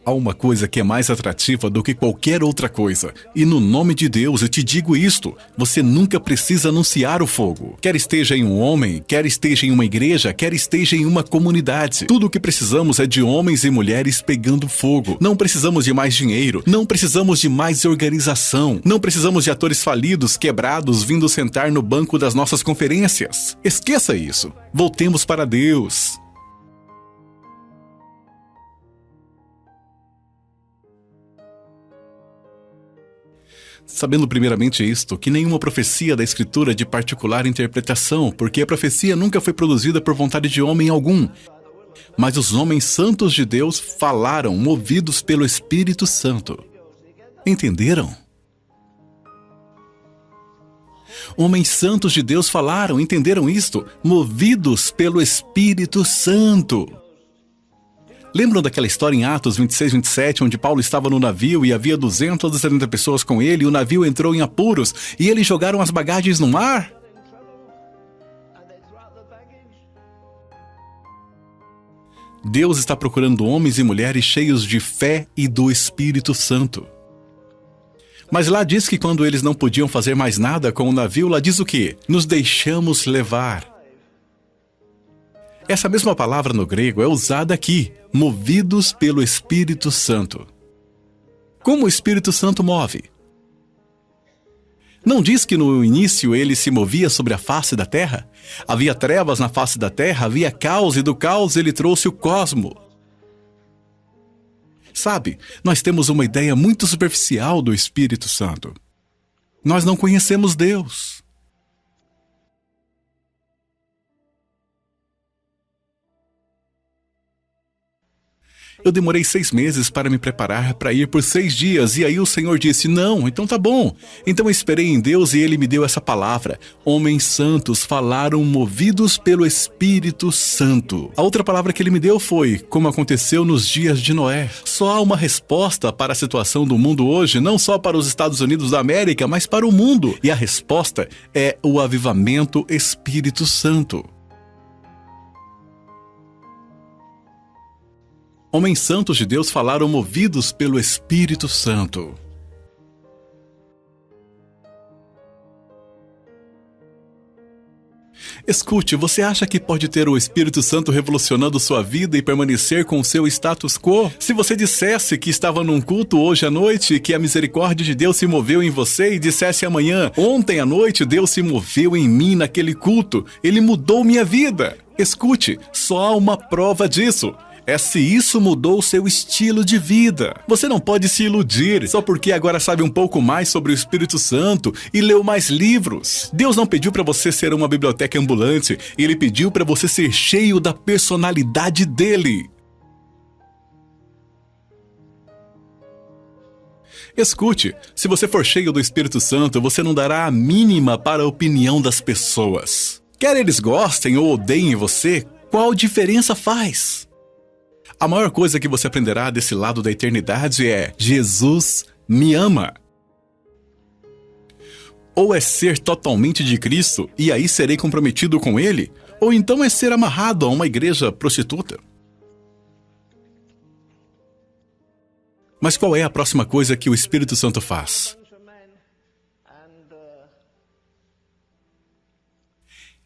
Há uma coisa que é mais atrativa do que qualquer outra coisa. E no nome de Deus eu te digo isto: você nunca precisa anunciar o fogo. Quer esteja em um homem, quer esteja em uma igreja, quer esteja em uma comunidade. Tudo o que precisamos é de homens e mulheres pegando fogo. Não precisamos de mais dinheiro, não precisamos de mais organização, não precisamos de atores falidos, quebrados, vindo sentar no banco das nossas conferências. Esqueça isso. Voltemos para Deus. Sabendo primeiramente isto, que nenhuma profecia da Escritura é de particular interpretação, porque a profecia nunca foi produzida por vontade de homem algum. Mas os homens santos de Deus falaram, movidos pelo Espírito Santo. Entenderam? Homens santos de Deus falaram, entenderam isto? Movidos pelo Espírito Santo. Lembram daquela história em Atos 26, 27, onde Paulo estava no navio e havia 270 pessoas com ele e o navio entrou em apuros e eles jogaram as bagagens no mar? Deus está procurando homens e mulheres cheios de fé e do Espírito Santo. Mas lá diz que quando eles não podiam fazer mais nada com o navio, lá diz o quê? Nos deixamos levar. Essa mesma palavra no grego é usada aqui, movidos pelo Espírito Santo. Como o Espírito Santo move? Não diz que no início ele se movia sobre a face da terra? Havia trevas na face da terra, havia caos e do caos ele trouxe o cosmo. Sabe, nós temos uma ideia muito superficial do Espírito Santo. Nós não conhecemos Deus. Eu demorei 6 meses para me preparar para ir por 6 dias, e aí o Senhor disse, não, então tá bom. Então eu esperei em Deus e Ele me deu essa palavra. Homens santos falaram movidos pelo Espírito Santo. A outra palavra que Ele me deu foi, como aconteceu nos dias de Noé. Só há uma resposta para a situação do mundo hoje, não só para os Estados Unidos da América, mas para o mundo. E a resposta é o avivamento Espírito Santo. Homens santos de Deus falaram movidos pelo Espírito Santo. Escute, você acha que pode ter o Espírito Santo revolucionando sua vida e permanecer com o seu status quo? Se você dissesse que estava num culto hoje à noite e que a misericórdia de Deus se moveu em você e dissesse amanhã, ontem à noite Deus se moveu em mim naquele culto, Ele mudou minha vida. Escute, só há uma prova disso. É se isso mudou o seu estilo de vida. Você não pode se iludir só porque agora sabe um pouco mais sobre o Espírito Santo e leu mais livros. Deus não pediu para você ser uma biblioteca ambulante, Ele pediu para você ser cheio da personalidade dEle. Escute, se você for cheio do Espírito Santo, você não dará a mínima para a opinião das pessoas. Quer eles gostem ou odeiem você, qual diferença faz? A maior coisa que você aprenderá desse lado da eternidade é: Jesus me ama. Ou é ser totalmente de Cristo e aí serei comprometido com Ele, ou então é ser amarrado a uma igreja prostituta. Mas qual é a próxima coisa que o Espírito Santo faz?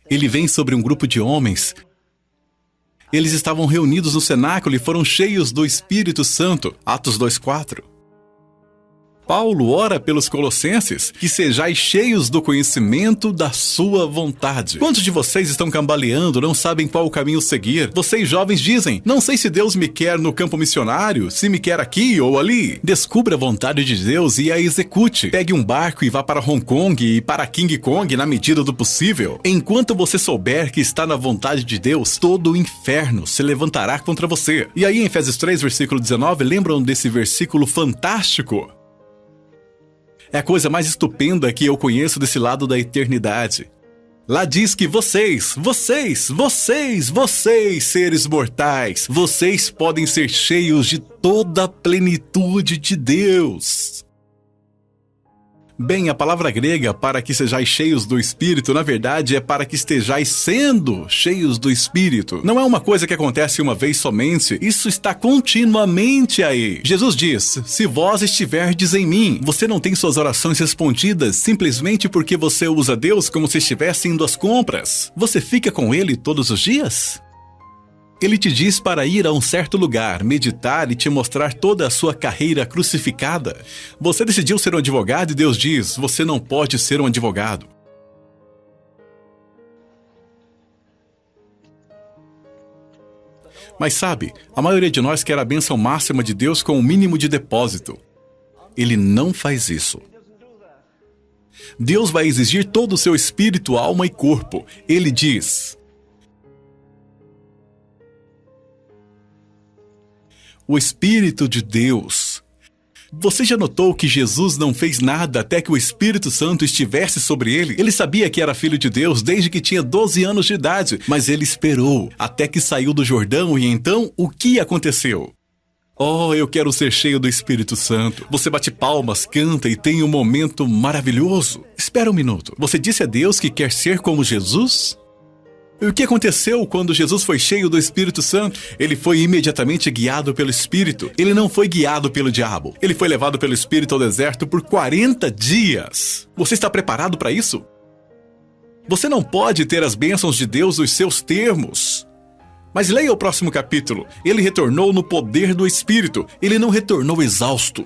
Ele vem sobre um grupo de homens. Eles estavam reunidos no cenáculo e foram cheios do Espírito Santo. Atos 2:4. Paulo ora pelos colossenses, que sejais cheios do conhecimento da sua vontade. Quantos de vocês estão cambaleando, não sabem qual caminho seguir? Vocês jovens dizem, não sei se Deus me quer no campo missionário, se me quer aqui ou ali. Descubra a vontade de Deus e a execute. Pegue um barco e vá para Hong Kong e para King Kong na medida do possível. Enquanto você souber que está na vontade de Deus, todo o inferno se levantará contra você. E aí em Efésios 3, versículo 19, lembram desse versículo fantástico? É a coisa mais estupenda que eu conheço desse lado da eternidade. Lá diz que vocês, seres mortais, vocês podem ser cheios de toda a plenitude de Deus. Bem, a palavra grega para que sejais cheios do Espírito, na verdade, é para que estejais sendo cheios do Espírito. Não é uma coisa que acontece uma vez somente, isso está continuamente aí. Jesus diz, se vós estiverdes em mim, você não tem suas orações respondidas simplesmente porque você usa Deus como se estivesse indo às compras. Você fica com Ele todos os dias? Ele te diz para ir a um certo lugar, meditar e te mostrar toda a sua carreira crucificada. Você decidiu ser um advogado e Deus diz, você não pode ser um advogado. Mas sabe, a maioria de nós quer a bênção máxima de Deus com o mínimo de depósito. Ele não faz isso. Deus vai exigir todo o seu espírito, alma e corpo. Ele diz... O Espírito de Deus. Você já notou que Jesus não fez nada até que o Espírito Santo estivesse sobre ele? Ele sabia que era filho de Deus desde que tinha 12 anos de idade, mas ele esperou até que saiu do Jordão e então o que aconteceu? Oh, eu quero ser cheio do Espírito Santo. Você bate palmas, canta e tem um momento maravilhoso. Espera um minuto. Você disse a Deus que quer ser como Jesus? E o que aconteceu quando Jesus foi cheio do Espírito Santo? Ele foi imediatamente guiado pelo Espírito. Ele não foi guiado pelo diabo. Ele foi levado pelo Espírito ao deserto por 40 dias. Você está preparado para isso? Você não pode ter as bênçãos de Deus nos seus termos. Mas leia o próximo capítulo. Ele retornou no poder do Espírito. Ele não retornou exausto.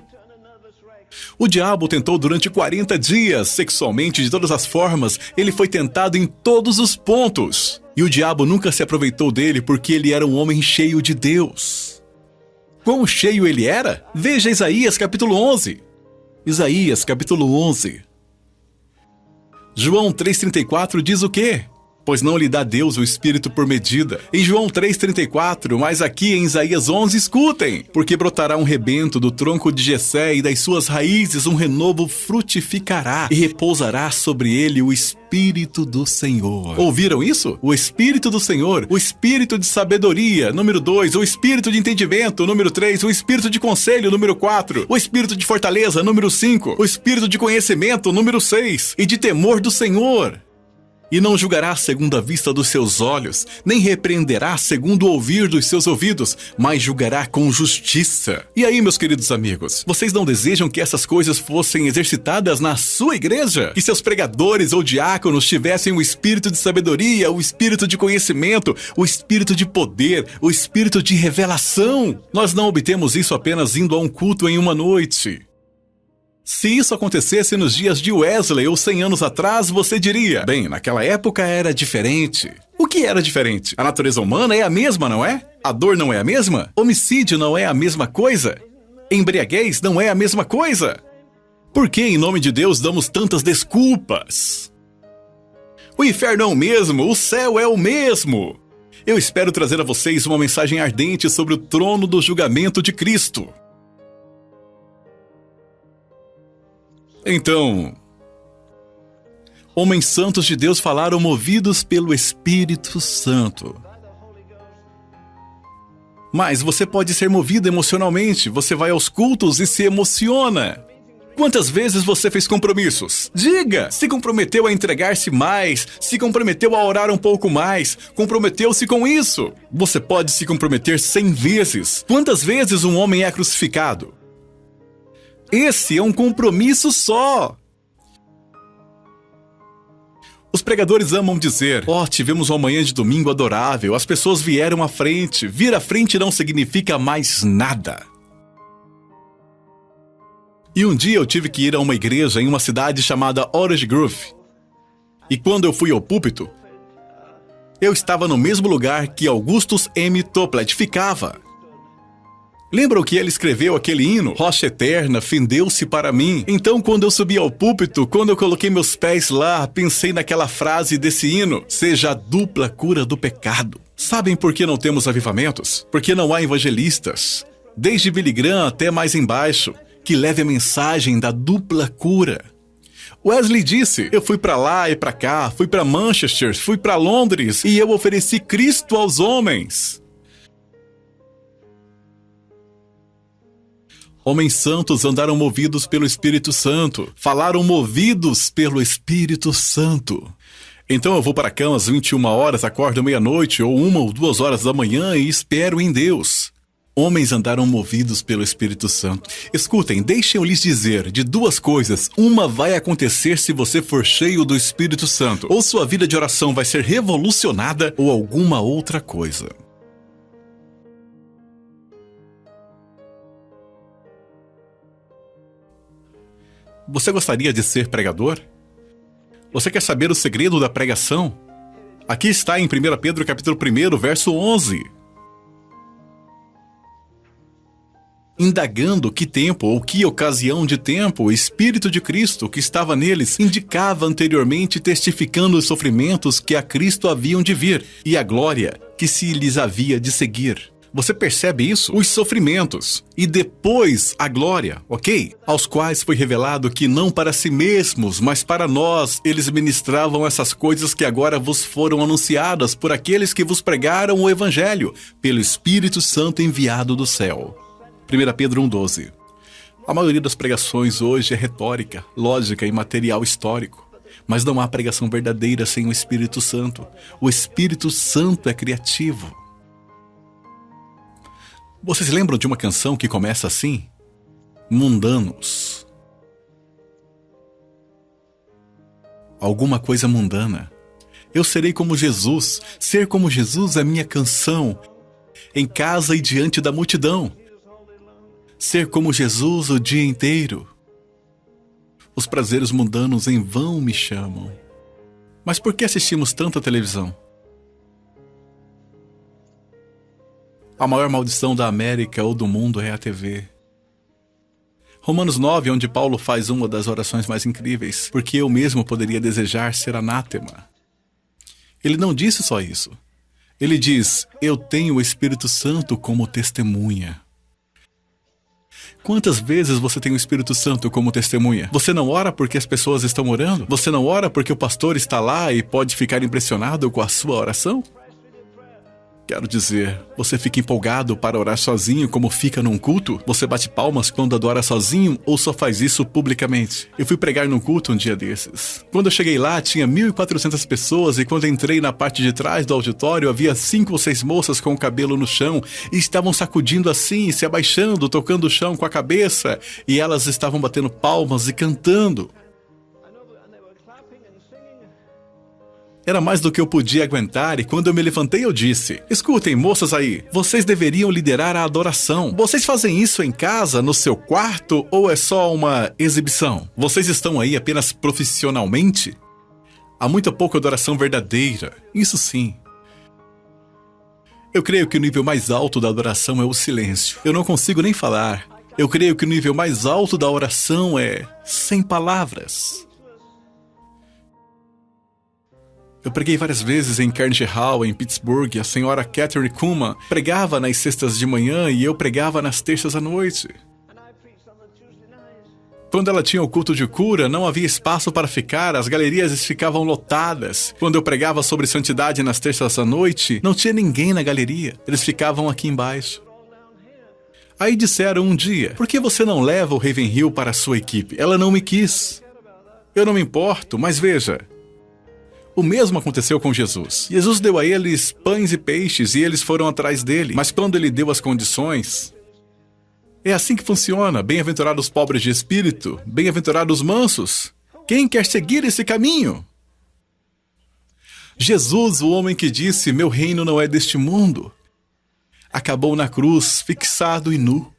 O diabo tentou durante 40 dias, sexualmente, de todas as formas. Ele foi tentado em todos os pontos. E o diabo nunca se aproveitou dele porque ele era um homem cheio de Deus. Quão cheio ele era? Veja Isaías capítulo 11. Isaías capítulo 11. João 3,34 diz o quê? Pois não lhe dá Deus o Espírito por medida. Em João 3,34, mas aqui em Isaías 11, escutem. Porque brotará um rebento do tronco de Jessé e das suas raízes um renovo frutificará e repousará sobre ele o Espírito do Senhor. Ouviram isso? O Espírito do Senhor, o Espírito de sabedoria, número 2, o Espírito de entendimento, número 3, o Espírito de conselho, número 4, o Espírito de fortaleza, número 5, o Espírito de conhecimento, número 6, e de temor do Senhor. E não julgará segundo a vista dos seus olhos, nem repreenderá segundo o ouvir dos seus ouvidos, mas julgará com justiça. E aí, meus queridos amigos, vocês não desejam que essas coisas fossem exercitadas na sua igreja? Que seus pregadores ou diáconos tivessem o espírito de sabedoria, o espírito de conhecimento, o espírito de poder, o espírito de revelação? Nós não obtemos isso apenas indo a um culto em uma noite. Se isso acontecesse nos dias de Wesley ou 100 anos atrás, você diria, bem, naquela época era diferente. O que era diferente? A natureza humana é a mesma, não é? A dor não é a mesma? Homicídio não é a mesma coisa? Embriaguez não é a mesma coisa? Por que, em nome de Deus, damos tantas desculpas? O inferno é o mesmo, o céu é o mesmo. Eu espero trazer a vocês uma mensagem ardente sobre o trono do julgamento de Cristo. Então, homens santos de Deus falaram movidos pelo Espírito Santo. Mas você pode ser movido emocionalmente. Você vai aos cultos e se emociona. Quantas vezes você fez compromissos? Diga! Se comprometeu a entregar-se mais, se comprometeu a orar um pouco mais, comprometeu-se com isso. Você pode se comprometer 100 vezes. Quantas vezes um homem é crucificado? Esse é um compromisso só. Os pregadores amam dizer, tivemos uma manhã de domingo adorável, as pessoas vieram à frente. Vir à frente não significa mais nada. E um dia eu tive que ir a uma igreja em uma cidade chamada Orange Grove. E quando eu fui ao púlpito, eu estava no mesmo lugar que Augustus M. Toplett ficava. Lembram que ele escreveu aquele hino? Rocha eterna, fendeu-se para mim. Então, quando eu subi ao púlpito, quando eu coloquei meus pés lá, pensei naquela frase desse hino: seja a dupla cura do pecado. Sabem por que não temos avivamentos? Porque não há evangelistas, desde Billy Graham até mais embaixo, que leve a mensagem da dupla cura. Wesley disse, eu fui para lá e para cá, fui para Manchester, fui para Londres, e eu ofereci Cristo aos homens. Homens santos andaram movidos pelo Espírito Santo. Falaram movidos pelo Espírito Santo. Então eu vou para a cama às 21 horas, acordo meia-noite ou 1 ou 2 horas da manhã e espero em Deus. Homens andaram movidos pelo Espírito Santo. Escutem, deixem eu lhes dizer, de 2 coisas, uma vai acontecer se você for cheio do Espírito Santo. Ou sua vida de oração vai ser revolucionada, ou alguma outra coisa. Você gostaria de ser pregador? Você quer saber o segredo da pregação? Aqui está em 1 Pedro capítulo 1, verso 11. Indagando que tempo ou que ocasião de tempo o Espírito de Cristo que estava neles indicava anteriormente, testificando os sofrimentos que a Cristo haviam de vir e a glória que se lhes havia de seguir. Você percebe isso? Os sofrimentos e depois a glória, ok? Aos quais foi revelado que não para si mesmos, mas para nós, eles ministravam essas coisas que agora vos foram anunciadas por aqueles que vos pregaram o Evangelho, pelo Espírito Santo enviado do céu. 1 Pedro 1,12. A maioria das pregações hoje é retórica, lógica e material histórico. Mas não há pregação verdadeira sem o Espírito Santo. O Espírito Santo é criativo. Vocês lembram de uma canção que começa assim? Mundanos. Alguma coisa mundana. Eu serei como Jesus. Ser como Jesus é minha canção. Em casa e diante da multidão. Ser como Jesus o dia inteiro. Os prazeres mundanos em vão me chamam. Mas por que assistimos tanta televisão? A maior maldição da América ou do mundo é a TV. Romanos 9, onde Paulo faz uma das orações mais incríveis, porque eu mesmo poderia desejar ser anátema. Ele não disse só isso. Ele diz, eu tenho o Espírito Santo como testemunha. Quantas vezes você tem o Espírito Santo como testemunha? Você não ora porque as pessoas estão orando? Você não ora porque o pastor está lá e pode ficar impressionado com a sua oração? Quero dizer, você fica empolgado para orar sozinho como fica num culto? Você bate palmas quando adora sozinho ou só faz isso publicamente? Eu fui pregar num culto um dia desses. Quando eu cheguei lá, tinha 1.400 pessoas e quando entrei na parte de trás do auditório, havia 5 ou 6 moças com o cabelo no chão e estavam sacudindo assim, se abaixando, tocando o chão com a cabeça e elas estavam batendo palmas e cantando. Era mais do que eu podia aguentar e quando eu me levantei eu disse, escutem moças aí, vocês deveriam liderar a adoração. Vocês fazem isso em casa, no seu quarto ou é só uma exibição? Vocês estão aí apenas profissionalmente? Há muito pouca adoração verdadeira, isso sim. Eu creio que o nível mais alto da adoração é o silêncio. Eu não consigo nem falar. Eu creio que o nível mais alto da oração é sem palavras. Eu preguei várias vezes em Carnegie Hall, em Pittsburgh. A senhora Catherine Kuhlman pregava nas sextas de manhã e eu pregava nas terças à noite. Quando ela tinha o culto de cura, não havia espaço para ficar, as galerias ficavam lotadas. Quando eu pregava sobre santidade nas terças à noite, não tinha ninguém na galeria. Eles ficavam aqui embaixo. Aí disseram um dia, por que você não leva o Ravenhill para a sua equipe? Ela não me quis. Eu não me importo, mas veja... O mesmo aconteceu com Jesus. Jesus deu a eles pães e peixes e eles foram atrás dele. Mas quando ele deu as condições... É assim que funciona. Bem-aventurados os pobres de espírito. Bem-aventurados os mansos. Quem quer seguir esse caminho? Jesus, o homem que disse, meu reino não é deste mundo, acabou na cruz, fixado e nu.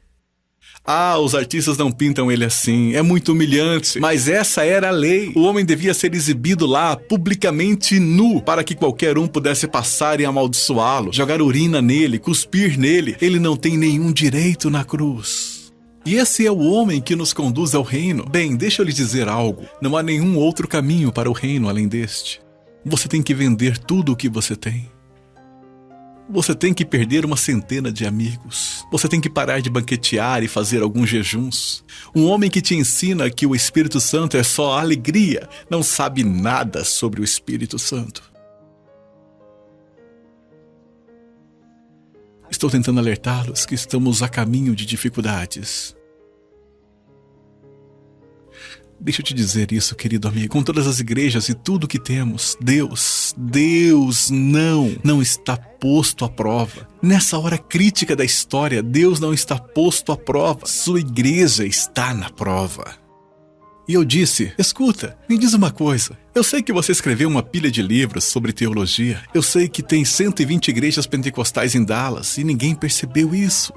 Ah, os artistas não pintam ele assim, é muito humilhante. Mas essa era a lei. O homem devia ser exibido lá, publicamente nu, para que qualquer um pudesse passar e amaldiçoá-lo, jogar urina nele, cuspir nele. Ele não tem nenhum direito na cruz. E esse é o homem que nos conduz ao reino. Bem, deixa eu lhe dizer algo. Não há nenhum outro caminho para o reino além deste. Você tem que vender tudo o que você tem. Você tem que perder uma centena de amigos. Você tem que parar de banquetear e fazer alguns jejuns. Um homem que te ensina que o Espírito Santo é só alegria, não sabe nada sobre o Espírito Santo. Estou tentando alertá-los que estamos a caminho de dificuldades. Deixa eu te dizer isso, querido amigo. Com todas as igrejas e tudo que temos, Deus não está posto à prova. Nessa hora crítica da história, Deus não está posto à prova. Sua igreja está na prova. E eu disse, escuta, me diz uma coisa. Eu sei que você escreveu uma pilha de livros sobre teologia. Eu sei que tem 120 igrejas pentecostais em Dallas e ninguém percebeu isso.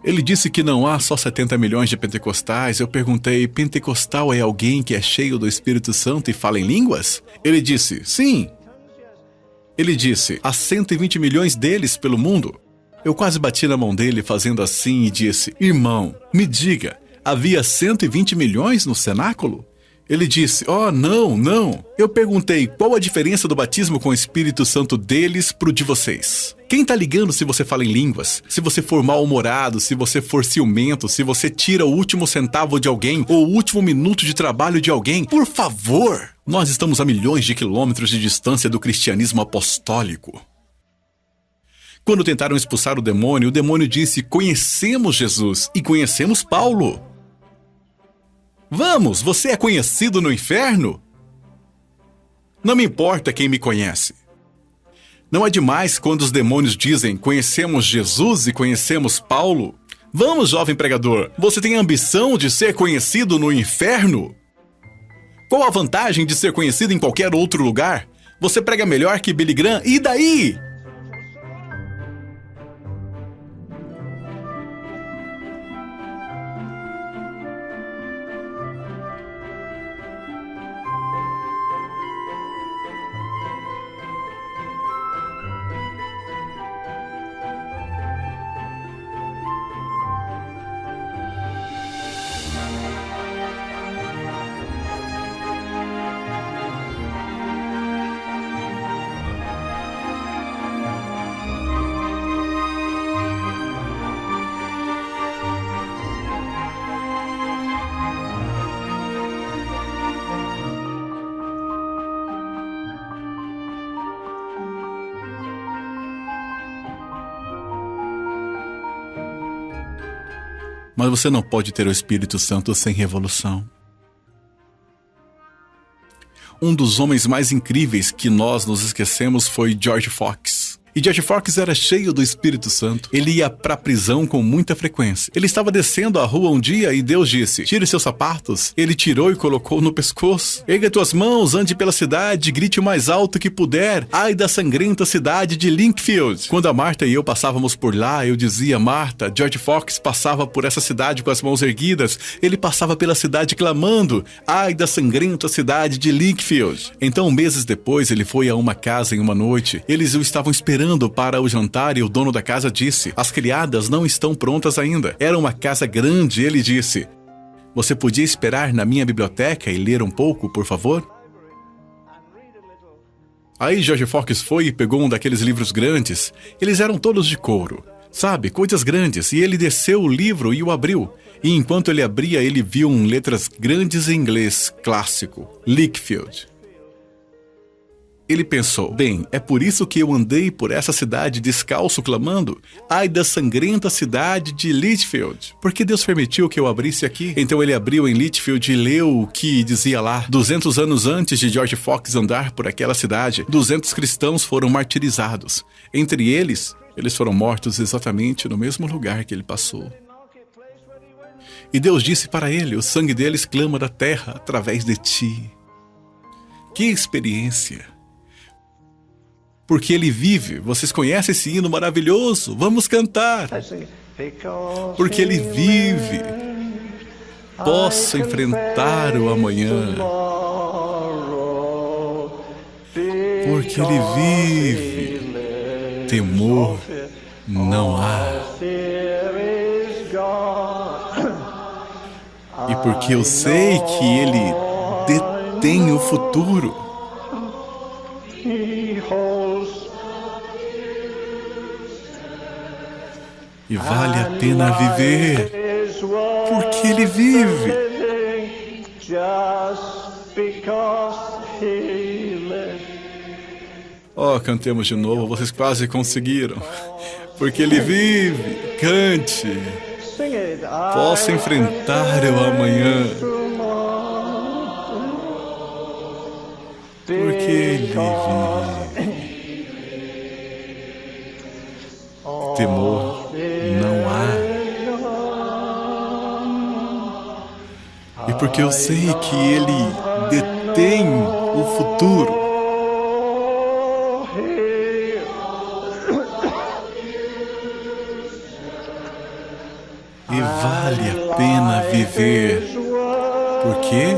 Ele disse que não há só 70 milhões de pentecostais. Eu perguntei, pentecostal é alguém que é cheio do Espírito Santo e fala em línguas? Ele disse, sim. Ele disse, há 120 milhões deles pelo mundo. Eu quase bati na mão dele fazendo assim e disse, irmão, me diga, havia 120 milhões no cenáculo? Ele disse, não. Eu perguntei, qual a diferença do batismo com o Espírito Santo deles pro de vocês? Quem tá ligando se você fala em línguas? Se você for mal-humorado, se você for ciumento, se você tira o último centavo de alguém ou o último minuto de trabalho de alguém? Por favor! Nós estamos a milhões de quilômetros de distância do cristianismo apostólico. Quando tentaram expulsar o demônio disse, conhecemos Jesus e conhecemos Paulo. Vamos, você é conhecido no inferno? Não me importa quem me conhece. Não é demais quando os demônios dizem, conhecemos Jesus e conhecemos Paulo? Vamos, jovem pregador, você tem a ambição de ser conhecido no inferno? Qual a vantagem de ser conhecido em qualquer outro lugar? Você prega melhor que Billy Graham, e daí? Mas você não pode ter o Espírito Santo sem revolução. Um dos homens mais incríveis que nós nos esquecemos foi George Fox. E George Fox era cheio do Espírito Santo. Ele ia pra prisão com muita frequência. Ele estava descendo a rua um dia e Deus disse, tire seus sapatos. Ele tirou e colocou no pescoço. Erga tuas mãos, ande pela cidade, grite o mais alto que puder. Ai da sangrenta cidade de Linkfield. Quando a Marta e eu passávamos por lá, eu dizia, Marta, George Fox passava por essa cidade com as mãos erguidas. Ele passava pela cidade clamando, ai da sangrenta cidade de Linkfield. Então, meses depois, ele foi a uma casa em uma noite. Eles o estavam esperando para o jantar e o dono da casa disse, as criadas não estão prontas ainda. Era uma casa grande. Ele disse, você podia esperar na minha biblioteca e ler um pouco, por favor? Aí George Fox foi e pegou um daqueles livros grandes. Eles eram todos de couro, sabe, coisas grandes. E ele desceu o livro e o abriu. E enquanto ele abria, ele viu letras grandes em inglês clássico, Lickfield. Ele pensou, bem, é por isso que eu andei por essa cidade descalço clamando, ai da sangrenta cidade de Litchfield. Porque Deus permitiu que eu abrisse aqui. Então ele abriu em Litchfield e leu o que dizia lá. 200 anos antes de George Fox andar por aquela cidade, 200 cristãos foram martirizados. Entre eles foram mortos exatamente no mesmo lugar que ele passou. E Deus disse para ele, o sangue deles clama da terra através de ti. Que experiência! Porque ele vive. Vocês conhecem esse hino maravilhoso? Vamos cantar. Porque ele vive. Posso enfrentar o amanhã. Porque ele vive. Temor não há. E porque eu sei que ele detém o futuro. E vale a pena viver, porque ele vive. Oh, cantemos de novo, vocês quase conseguiram. Porque ele vive, cante. Posso enfrentar o amanhã. Temor não há. E porque eu sei que Ele detém o futuro, e vale a pena viver. Por quê?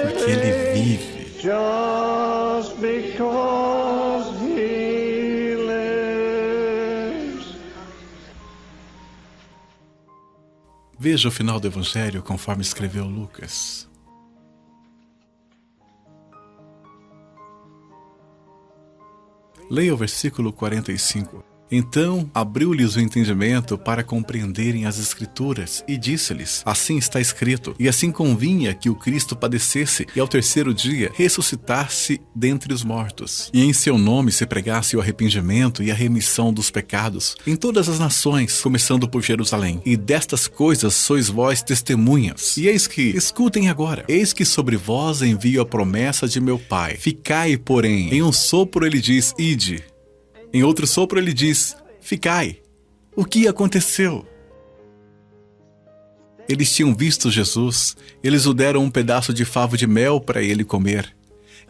Porque Ele vive. Just because He lives. Veja o final do Evangelho conforme escreveu Lucas. Leia o versículo 45. Então abriu-lhes o entendimento para compreenderem as Escrituras, e disse-lhes: assim está escrito, e assim convinha que o Cristo padecesse, e ao terceiro dia ressuscitasse dentre os mortos, e em seu nome se pregasse o arrependimento e a remissão dos pecados em todas as nações, começando por Jerusalém. E destas coisas sois vós testemunhas. E eis que, escutem agora, eis que sobre vós envio a promessa de meu Pai. Ficai, porém, em um sopro ele diz: ide. Em outro sopro ele diz: ficai. O que aconteceu? Eles tinham visto Jesus, eles o deram um pedaço de favo de mel para ele comer.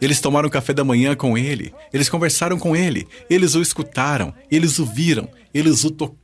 Eles tomaram café da manhã com ele, eles conversaram com ele, eles o escutaram, eles o viram, eles o tocaram.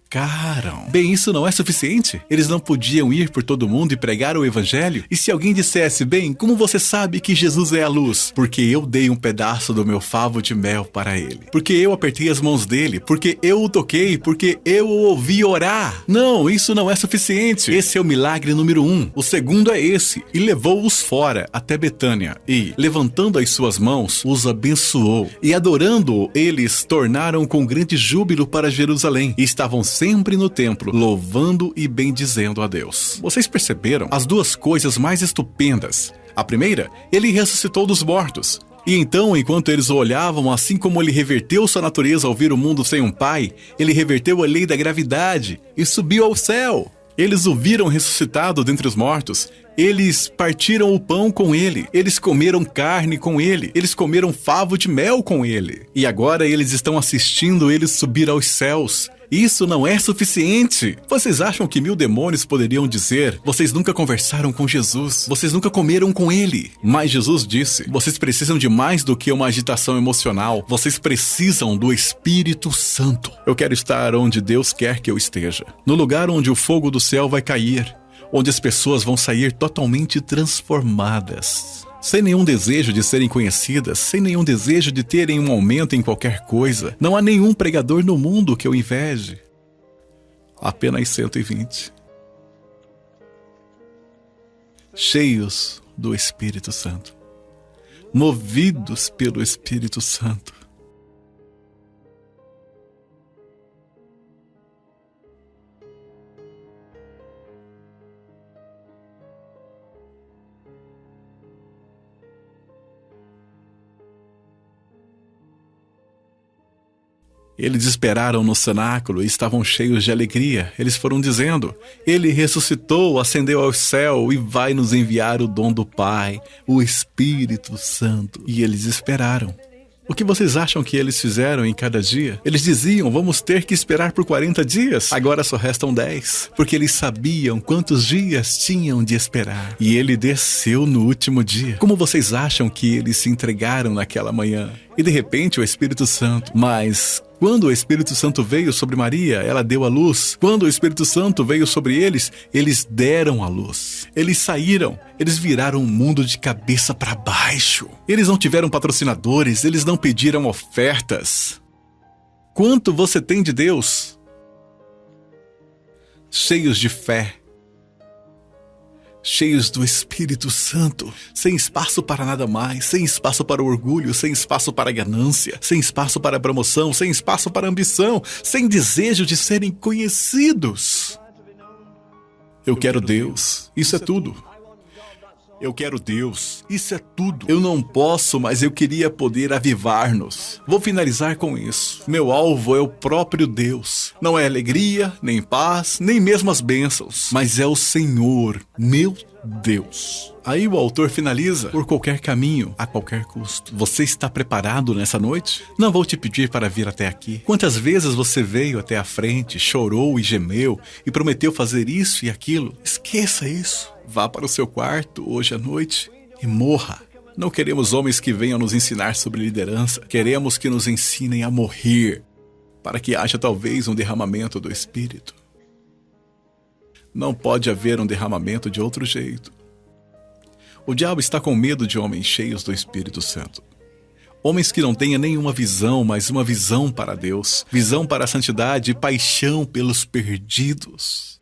Bem, isso não é suficiente? Eles não podiam ir por todo mundo e pregar o evangelho? E se alguém dissesse: bem, como você sabe que Jesus é a luz? Porque eu dei um pedaço do meu favo de mel para ele. Porque eu apertei as mãos dele. Porque eu o toquei. Porque eu o ouvi orar. Não, isso não é suficiente. Esse é o milagre número 1. O segundo é esse: e levou-os fora até Betânia. E, levantando as suas mãos, os abençoou. E adorando-o, eles tornaram com grande júbilo para Jerusalém. E estavam sempre no templo, louvando e bendizendo a Deus. Vocês perceberam as duas coisas mais estupendas? A primeira, ele ressuscitou dos mortos. E então, enquanto eles o olhavam, assim como ele reverteu sua natureza ao vir o mundo sem um pai, ele reverteu a lei da gravidade e subiu ao céu. Eles o viram ressuscitado dentre os mortos. Eles partiram o pão com ele. Eles comeram carne com ele. Eles comeram favo de mel com ele. E agora eles estão assistindo ele subir aos céus. Isso não é suficiente. Vocês acham que 1000 demônios poderiam dizer: vocês nunca conversaram com Jesus, vocês nunca comeram com ele? Mas Jesus disse: vocês precisam de mais do que uma agitação emocional. Vocês precisam do Espírito Santo. Eu quero estar onde Deus quer que eu esteja, no lugar onde o fogo do céu vai cair, onde as pessoas vão sair totalmente transformadas, sem nenhum desejo de serem conhecidas, sem nenhum desejo de terem um aumento em qualquer coisa. Não há nenhum pregador no mundo que eu inveje. Apenas 120. Cheios do Espírito Santo. Movidos pelo Espírito Santo. Eles esperaram no cenáculo e estavam cheios de alegria. Eles foram dizendo: ele ressuscitou, ascendeu ao céu e vai nos enviar o dom do Pai, o Espírito Santo. E eles esperaram. O que vocês acham que eles fizeram em cada dia? Eles diziam: vamos ter que esperar por 40 dias. Agora só restam 10. Porque eles sabiam quantos dias tinham de esperar. E ele desceu no último dia. Como vocês acham que eles se entregaram naquela manhã? E de repente o Espírito Santo. Mas quando o Espírito Santo veio sobre Maria, ela deu à luz. Quando o Espírito Santo veio sobre eles, eles deram à luz. Eles saíram, eles viraram o mundo de cabeça para baixo. Eles não tiveram patrocinadores, eles não pediram ofertas. Quanto você tem de Deus? Cheios de fé. Cheios do Espírito Santo, sem espaço para nada mais, sem espaço para o orgulho, sem espaço para a ganância, sem espaço para a promoção, sem espaço para a ambição, sem desejo de serem conhecidos. Eu quero Deus, isso é tudo. Eu quero Deus, isso é tudo. Eu não posso, mas eu queria poder avivar-nos. Vou finalizar com isso. Meu alvo é o próprio Deus. Não é alegria, nem paz, nem mesmo as bênçãos, mas é o Senhor, meu Deus. Aí o autor finaliza: por qualquer caminho, a qualquer custo. Você está preparado nessa noite? Não vou te pedir para vir até aqui. Quantas vezes você veio até a frente, chorou e gemeu e prometeu fazer isso e aquilo? Esqueça isso. Vá para o seu quarto hoje à noite e morra. Não queremos homens que venham nos ensinar sobre liderança. Queremos que nos ensinem a morrer, para que haja talvez um derramamento do Espírito. Não pode haver um derramamento de outro jeito. O diabo está com medo de homens cheios do Espírito Santo. Homens que não tenham nenhuma visão, mas uma visão para Deus, visão para a santidade e paixão pelos perdidos.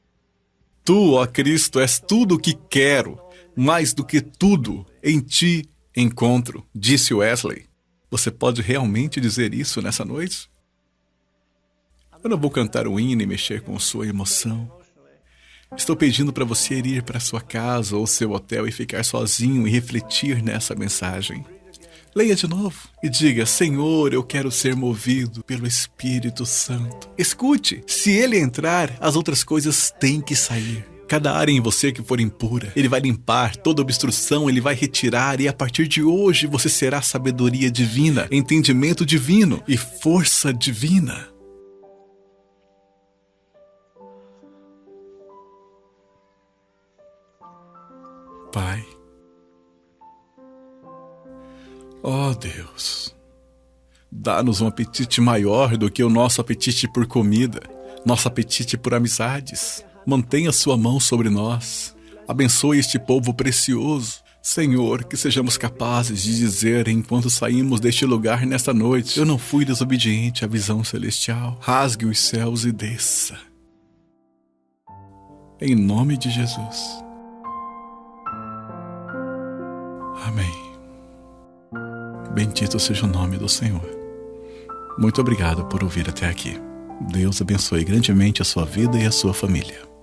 Tu, ó Cristo, és tudo o que quero, mais do que tudo, em ti encontro, disse Wesley. Você pode realmente dizer isso nessa noite? Eu não vou cantar o hino e mexer com sua emoção. Estou pedindo para você ir para sua casa ou seu hotel e ficar sozinho e refletir nessa mensagem. Leia de novo e diga: Senhor, eu quero ser movido pelo Espírito Santo. Escute, se ele entrar, as outras coisas têm que sair. Cada área em você que for impura, ele vai limpar, toda obstrução ele vai retirar, e a partir de hoje você será sabedoria divina, entendimento divino e força divina. Pai, ó Deus, dá-nos um apetite maior do que o nosso apetite por comida, nosso apetite por amizades. Mantenha sua mão sobre nós. Abençoe este povo precioso. Senhor, que sejamos capazes de dizer enquanto saímos deste lugar nesta noite: eu não fui desobediente à visão celestial. Rasgue os céus e desça. Em nome de Jesus. Amém. Bendito seja o nome do Senhor. Muito obrigado por ouvir até aqui. Deus abençoe grandemente a sua vida e a sua família.